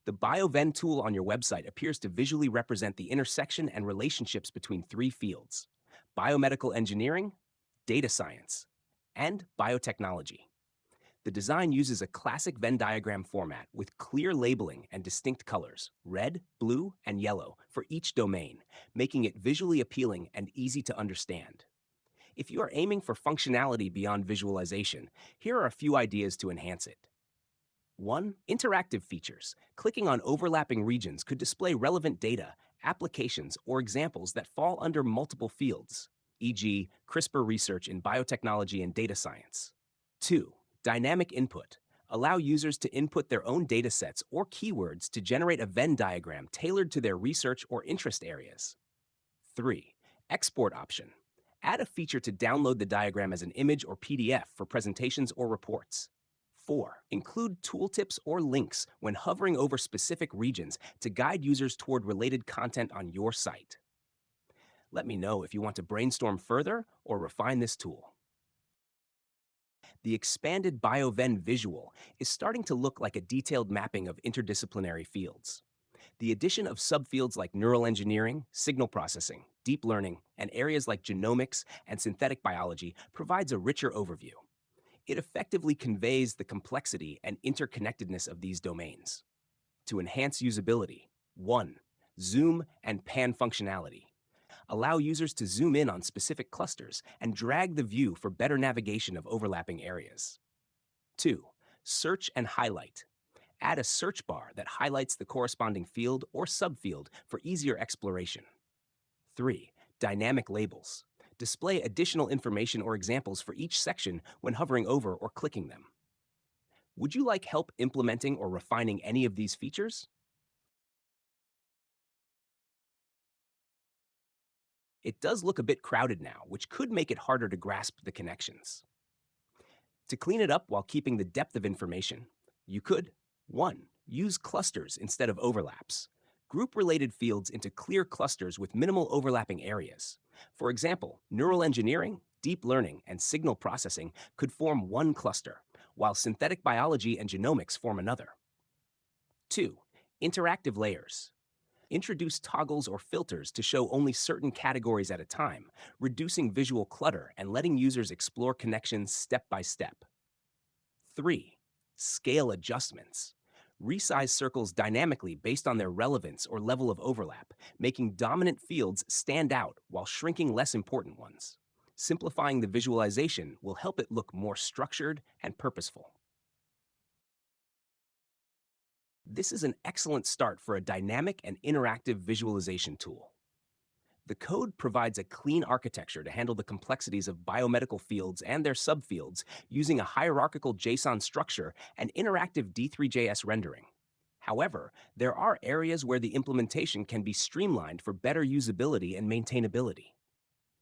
The BioVen tool on your website appears to visually represent the intersection and relationships between three fields: biomedical engineering, data science, and biotechnology. The design uses a classic Venn diagram format with clear labeling and distinct colors, red, blue, and yellow, for each domain, making it visually appealing and easy to understand. If you are aiming for functionality beyond visualization, here are a few ideas to enhance it. 1. Interactive features. Clicking on overlapping regions could display relevant data, applications, or examples that fall under multiple fields, e.g., CRISPR research in biotechnology and data science. 2. Dynamic input. Allow users to input their own datasets or keywords to generate a Venn diagram tailored to their research or interest areas. 3. Export option. Add a feature to download the diagram as an image or PDF for presentations or reports. 4. Include tooltips or links when hovering over specific regions to guide users toward related content on your site. Let me know if you want to brainstorm further or refine this tool. The expanded BioVen visual is starting to look like a detailed mapping of interdisciplinary fields. The addition of subfields like neural engineering, signal processing, deep learning, and areas like genomics and synthetic biology provides a richer overview. It effectively conveys the complexity and interconnectedness of these domains. To enhance usability, 1. Zoom and pan functionality. Allow users to zoom in on specific clusters and drag the view for better navigation of overlapping areas. 2. Search and highlight. Add a search bar that highlights the corresponding field or subfield for easier exploration. 3. Dynamic labels. Display additional information or examples for each section when hovering over or clicking them. Would you like help implementing or refining any of these features? It does look a bit crowded now, which could make it harder to grasp the connections. To clean it up while keeping the depth of information, you could 1. Use clusters instead of overlaps. Group related fields into clear clusters with minimal overlapping areas. For example, neural engineering, deep learning, and signal processing could form one cluster, while synthetic biology and genomics form another. 2. Interactive layers. Introduce toggles or filters to show only certain categories at a time, reducing visual clutter and letting users explore connections step by step. 3. Scale adjustments. Resize circles dynamically based on their relevance or level of overlap, making dominant fields stand out while shrinking less important ones. Simplifying the visualization will help it look more structured and purposeful. This is an excellent start for a dynamic and interactive visualization tool. The code provides a clean architecture to handle the complexities of biomedical fields and their subfields using a hierarchical JSON structure and interactive D3JS rendering. However, there are areas where the implementation can be streamlined for better usability and maintainability.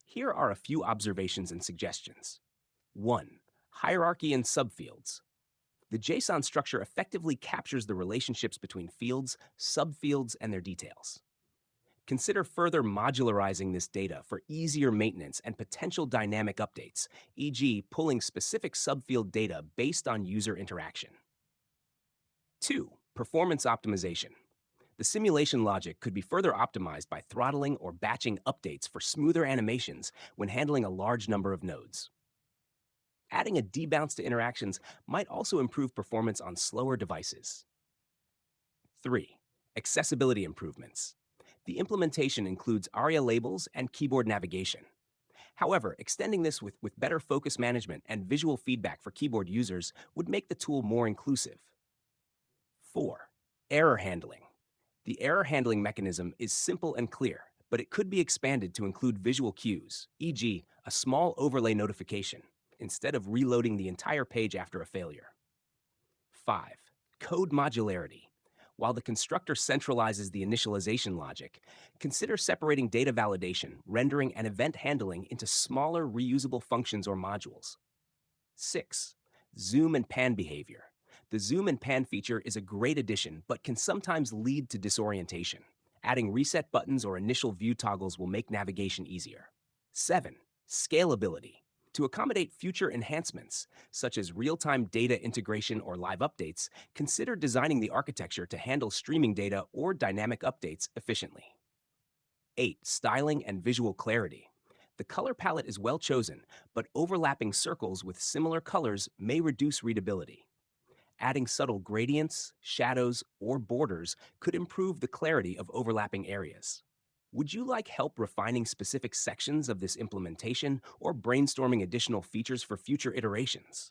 Here are a few observations and suggestions. 1. Hierarchy and subfields. The JSON structure effectively captures the relationships between fields, subfields, and their details. Consider further modularizing this data for easier maintenance and potential dynamic updates, e.g., pulling specific subfield data based on user interaction. 2. Performance optimization. The simulation logic could be further optimized by throttling or batching updates for smoother animations when handling a large number of nodes. Adding a debounce to interactions might also improve performance on slower devices. 3. Accessibility improvements. The implementation includes ARIA labels and keyboard navigation. However, extending this with better focus management and visual feedback for keyboard users would make the tool more inclusive. 4. Error handling. The error handling mechanism is simple and clear, but it could be expanded to include visual cues, e.g., a small overlay notification, instead of reloading the entire page after a failure. 5. Code modularity. While the constructor centralizes the initialization logic, consider separating data validation, rendering, and event handling into smaller reusable functions or modules. 6. Zoom and pan behavior. The zoom and pan feature is a great addition, but can sometimes lead to disorientation. Adding reset buttons or initial view toggles will make navigation easier. 7. Scalability. To accommodate future enhancements, such as real time data integration or live updates, consider designing the architecture to handle streaming data or dynamic updates efficiently. 8. Styling and visual clarity. The color palette is well chosen, but overlapping circles with similar colors may reduce readability. Adding subtle gradients, shadows, or borders could improve the clarity of overlapping areas. Would you like help refining specific sections of this implementation or brainstorming additional features for future iterations?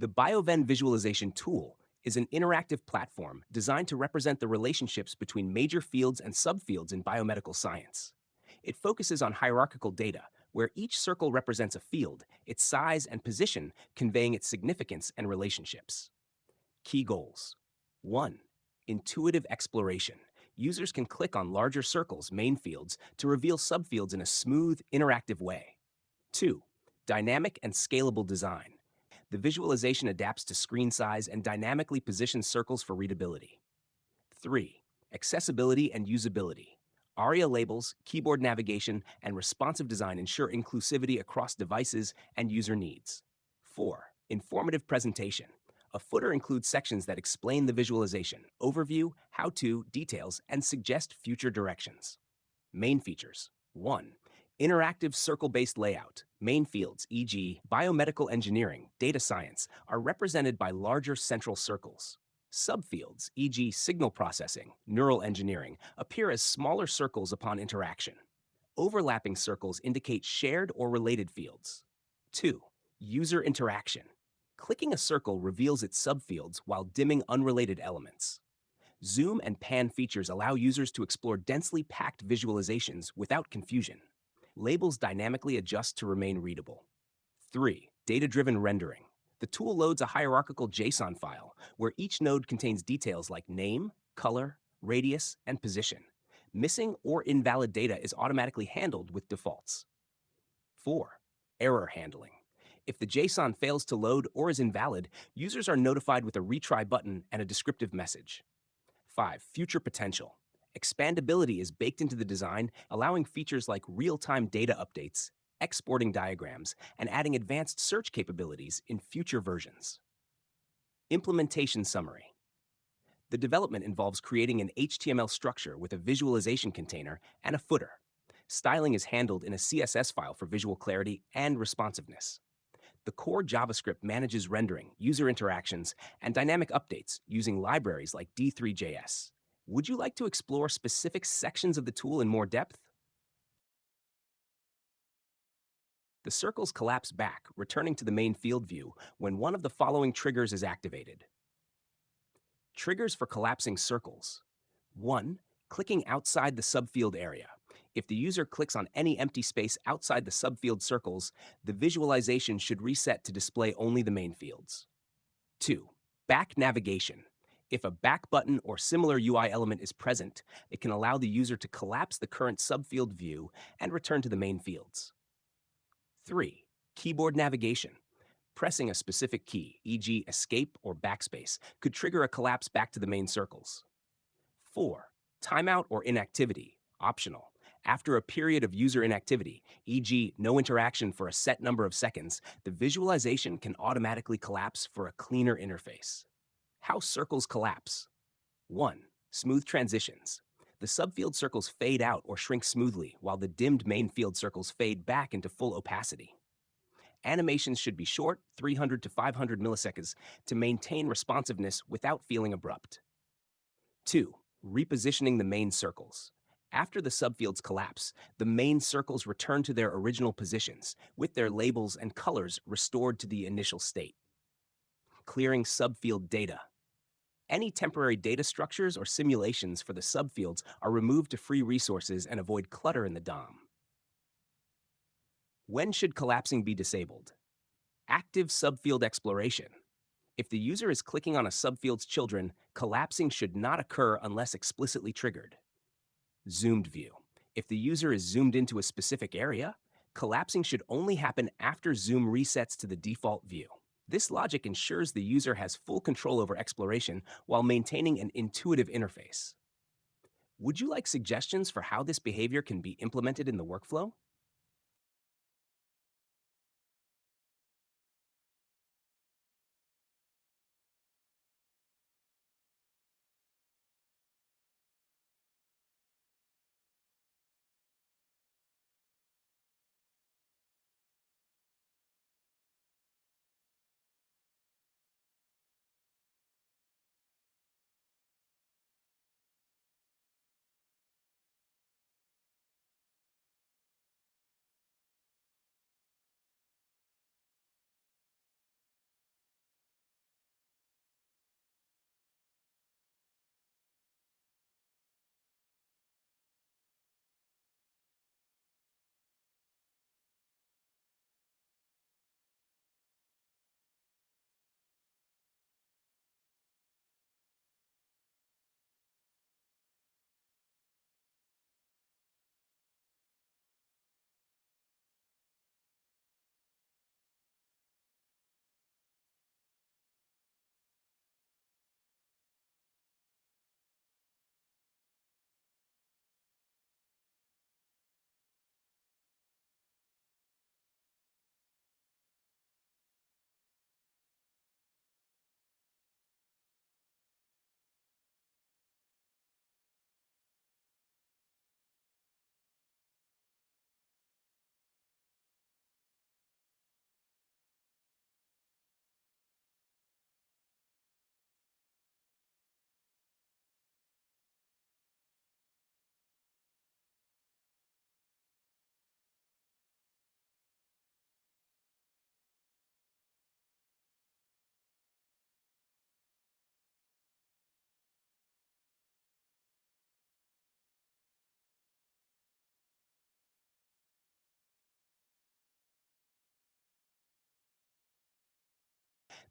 The BioVen visualization tool is an interactive platform designed to represent the relationships between major fields and subfields in biomedical science. It focuses on hierarchical data, where each circle represents a field, its size and position conveying its significance and relationships. Key goals: 1. Intuitive exploration. Users can click on larger circles, main fields, to reveal subfields in a smooth, interactive way. 2. Dynamic and scalable design. The visualization adapts to screen size and dynamically positions circles for readability. 3. Accessibility and usability. ARIA labels, keyboard navigation, and responsive design ensure inclusivity across devices and user needs. 4. Informative presentation. A footer includes sections that explain the visualization, overview, how-to, details, and suggest future directions. Main features. 1. Interactive circle-based layout. Main fields, e.g., biomedical engineering, data science, are represented by larger central circles. Subfields, e.g., signal processing, neural engineering, appear as smaller circles upon interaction. Overlapping circles indicate shared or related fields. 2. User interaction. Clicking a circle reveals its subfields while dimming unrelated elements. Zoom and pan features allow users to explore densely packed visualizations without confusion. Labels dynamically adjust to remain readable. 3. Data-driven rendering. The tool loads a hierarchical JSON file where each node contains details like name, color, radius, and position. Missing or invalid data is automatically handled with defaults. 4. Error handling. If the JSON fails to load or is invalid, users are notified with a retry button and a descriptive message. 5. Future potential. Expandability is baked into the design, allowing features like real-time data updates, exporting diagrams, and adding advanced search capabilities in future versions. Implementation summary. The development involves creating an HTML structure with a visualization container and a footer. Styling is handled in a CSS file for visual clarity and responsiveness. The core JavaScript manages rendering, user interactions, and dynamic updates using libraries like D3.js. Would you like to explore specific sections of the tool in more depth? The circles collapse back, returning to the main field view when one of the following triggers is activated. Triggers for collapsing circles. 1. Clicking outside the subfield area. If the user clicks on any empty space outside the subfield circles, the visualization should reset to display only the main fields. 2. Back navigation. If a back button or similar UI element is present, it can allow the user to collapse the current subfield view and return to the main fields. 3. Keyboard navigation. Pressing a specific key, e.g. escape or backspace, could trigger a collapse back to the main circles. 4. Timeout or inactivity, optional. After a period of user inactivity, e.g. no interaction for a set number of seconds, the visualization can automatically collapse for a cleaner interface. How circles collapse. 1. Smooth transitions. The subfield circles fade out or shrink smoothly, while the dimmed main field circles fade back into full opacity. Animations should be short, 300 to 500 milliseconds, to maintain responsiveness without feeling abrupt. 2. Repositioning the main circles. After the subfields collapse, the main circles return to their original positions, with their labels and colors restored to the initial state. Clearing subfield data. Any temporary data structures or simulations for the subfields are removed to free resources and avoid clutter in the DOM. When should collapsing be disabled? Active subfield exploration. If the user is clicking on a subfield's children, collapsing should not occur unless explicitly triggered. Zoomed view. If the user is zoomed into a specific area, collapsing should only happen after zoom resets to the default view. This logic ensures the user has full control over exploration while maintaining an intuitive interface. Would you like suggestions for how this behavior can be implemented in the workflow?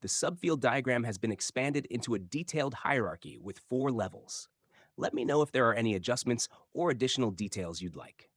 The subfield diagram has been expanded into a detailed hierarchy with 4 levels. Let me know if there are any adjustments or additional details you'd like.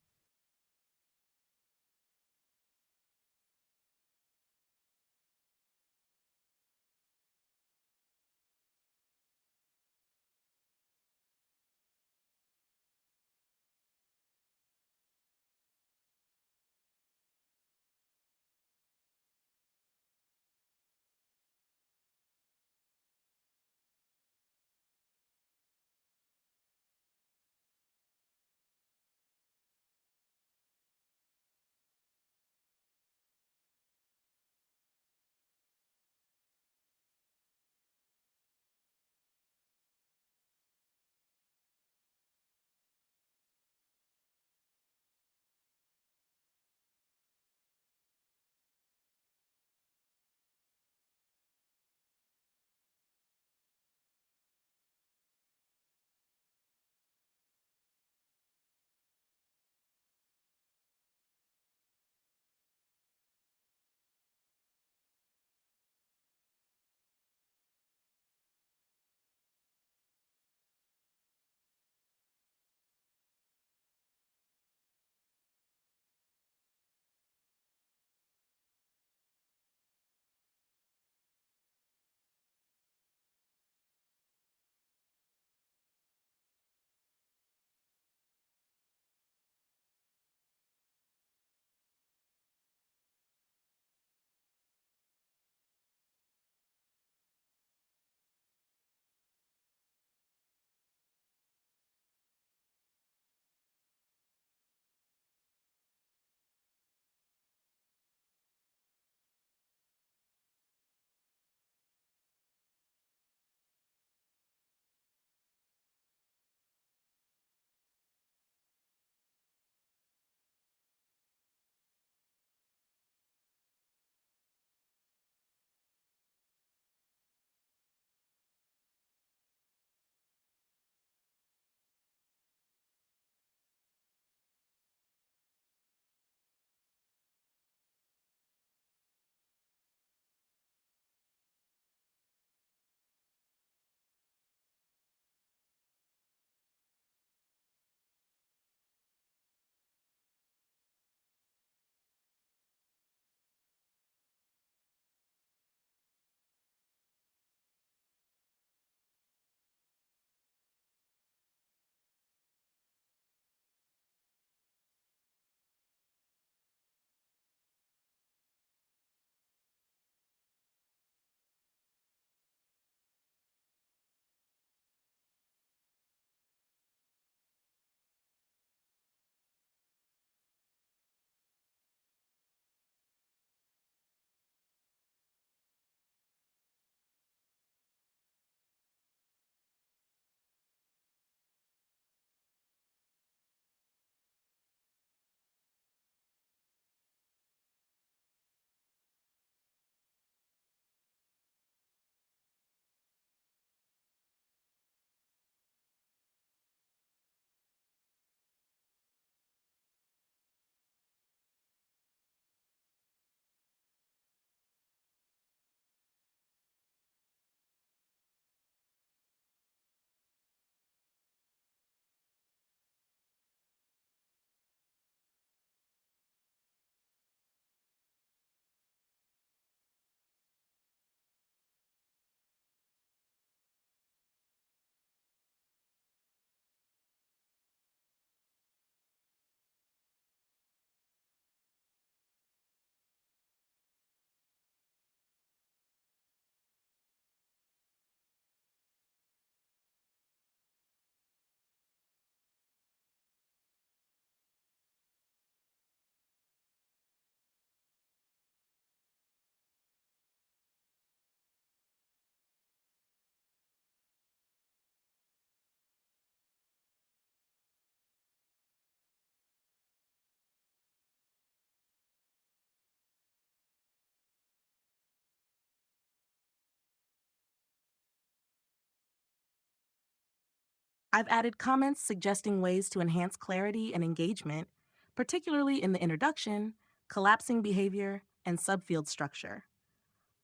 I've added comments suggesting ways to enhance clarity and engagement, particularly in the introduction, collapsing behavior, and subfield structure.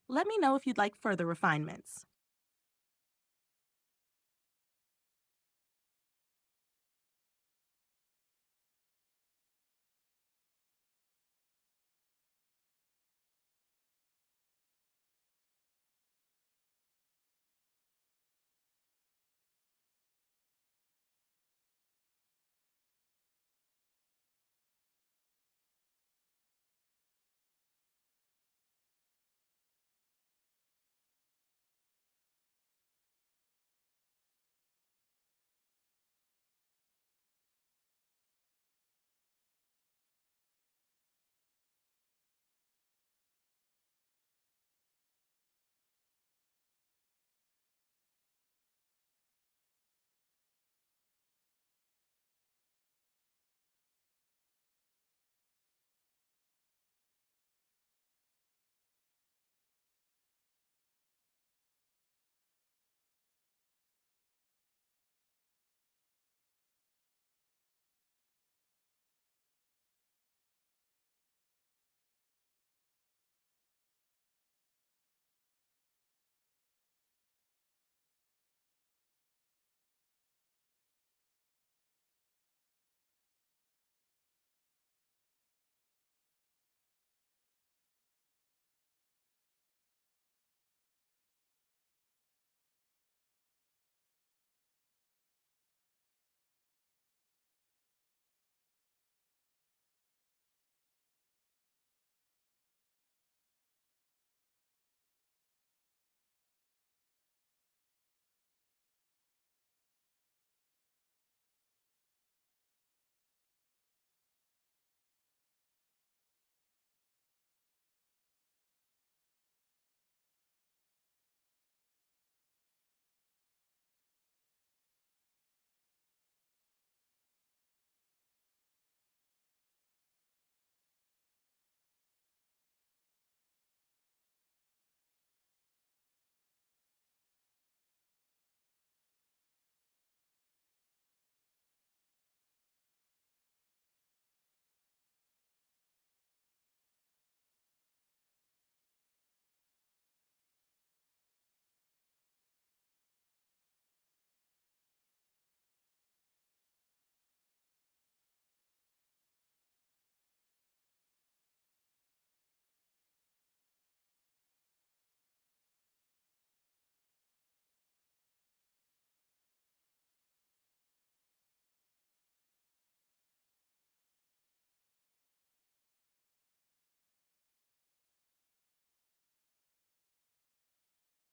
Let me know if you'd like further refinements.